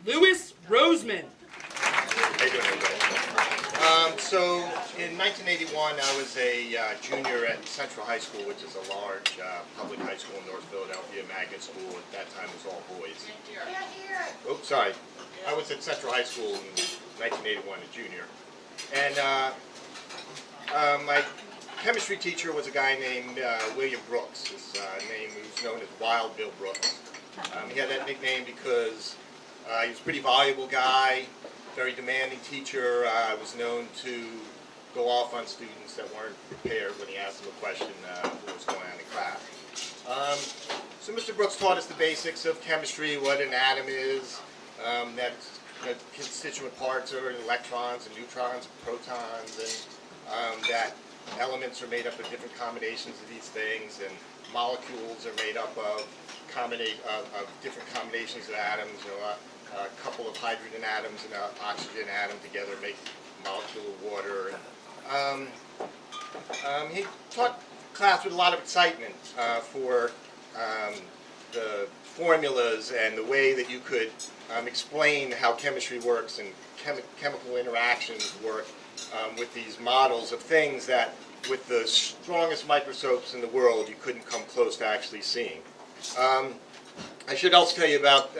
Louis Roseman. How you doing, everybody? So in 1981, I was a junior at Central High School, which is a large public high school in North Philadelphia, magnet school. At that time, it was all boys. Oops, sorry. I was at Central High School in 1981, a junior. And my chemistry teacher was a guy named William Brooks. His name was known as Wild Bill Brooks. He had that nickname because he was a pretty valuable guy, very demanding teacher. Was known to go off on students that weren't prepared when he asked them a question what was going on in class. So Mr. Brooks taught us the basics of chemistry, what an atom is, that constituent parts are electrons and neutrons and protons, and that elements are made up of different combinations of these things, and molecules are made up of different combinations of atoms. A couple of hydrogen atoms and an oxygen atom together make a molecule of water. He taught class with a lot of excitement for the formulas and the way that you could explain how chemistry works and chemical interactions work with these models of things that, with the strongest microscopes in the world, you couldn't come close to actually seeing. I should also tell you about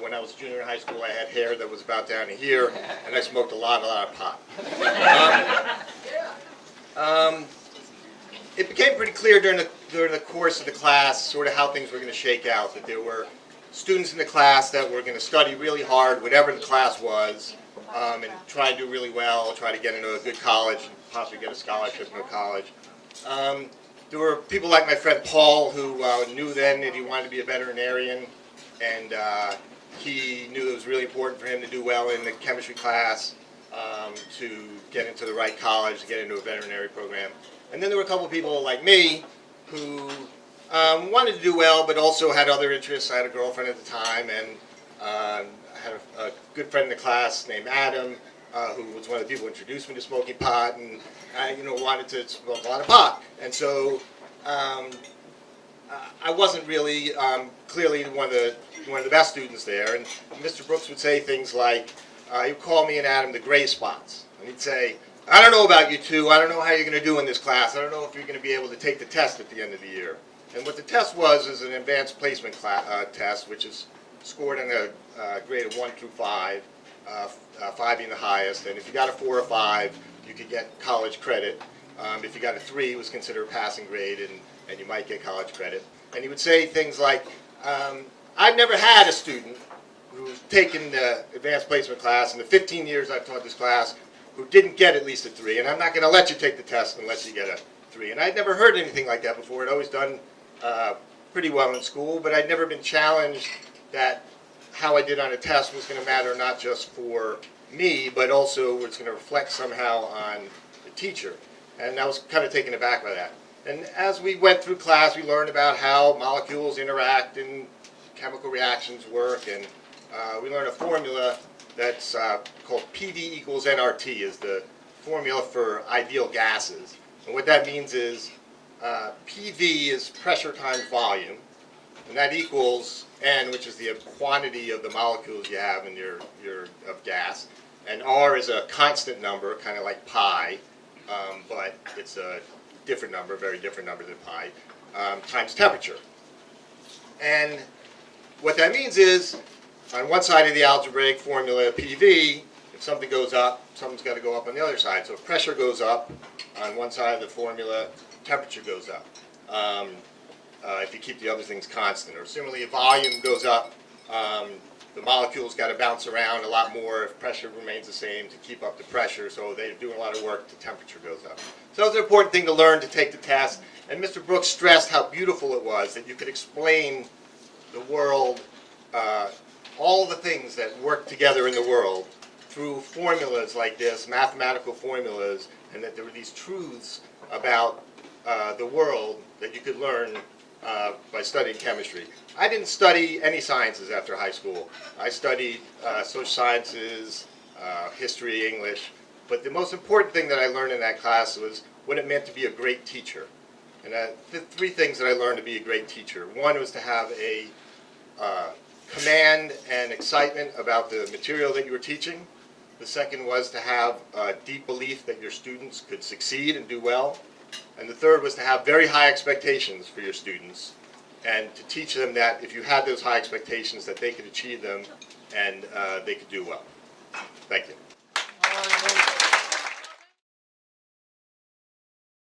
when I was a junior in high school, I had hair that was about down to here, and I smoked a lot of pot. It became pretty clear during the course of the class sort of how things were going to shake out, that there were students in the class that were going to study really hard, whatever the class was, and try to do really well, try to get into a good college, and possibly get a scholarship in a college. There were people like my friend Paul who knew then that he wanted to be a veterinarian, and he knew it was really important for him to do well in the chemistry class, to get into the right college, to get into a veterinary program. And then there were a couple of people like me who wanted to do well, but also had other interests. I had a girlfriend at the time, and I had a good friend in the class named Adam, who was one of the people who introduced me to smoking pot, and I, wanted to smoke a lot of pot. And so I wasn't really clearly one of the best students there. And Mr. Brooks would say things like, he'd call me and Adam the gray spots, and he'd say, "I don't know about you two. I don't know how you're going to do in this class. I don't know if you're going to be able to take the test at the end of the year." And what the test was is an advanced placement test, which is scored on a grade of 1 through 5, 5 being the highest. And if you got a 4 or 5, you could get college credit. If you got a 3, it was considered a passing grade, and you might get college credit. And he would say things like, "I've never had a student who's taken the advanced placement class in the 15 years I've taught this class who didn't get at least a 3, and I'm not going to let you take the test unless you get a 3. And I'd never heard anything like that before. I'd always done pretty well in school, but I'd never been challenged that how I did on a test was going to matter not just for me, but also was going to reflect somehow on the teacher. And I was kind of taken aback by that. And as we went through class, we learned about how molecules interact and chemical reactions work, and we learned a formula that's called PV equals nRT, is the formula for ideal gases. And what that means is PV is pressure times volume, and that equals N, which is the quantity of the molecules you have in your of gas, and R is a constant number, kind of like pi, but it's a different number, a very different number than pi, times temperature. And what that means is, on one side of the algebraic formula, PV, if something goes up, something's got to go up on the other side. So if pressure goes up on one side of the formula, temperature goes up. If you keep the other things constant. Or similarly, if volume goes up, the molecules got to bounce around a lot more if pressure remains the same to keep up the pressure. So they're doing a lot of work, the temperature goes up. So it's an important thing to learn to take the test. And Mr. Brooks stressed how beautiful it was that you could explain the world, all the things that work together in the world through formulas like this, mathematical formulas, and that there were these truths about the world that you could learn by studying chemistry. I didn't study any sciences after high school. I studied social sciences, history, English, but the most important thing that I learned in that class was what it meant to be a great teacher. And the 3 things that I learned to be a great teacher. One was to have a command and excitement about the material that you were teaching. The second was to have a deep belief that your students could succeed and do well. And the third was to have very high expectations for your students and to teach them that if you had those high expectations that they could achieve them and they could do well. Thank you.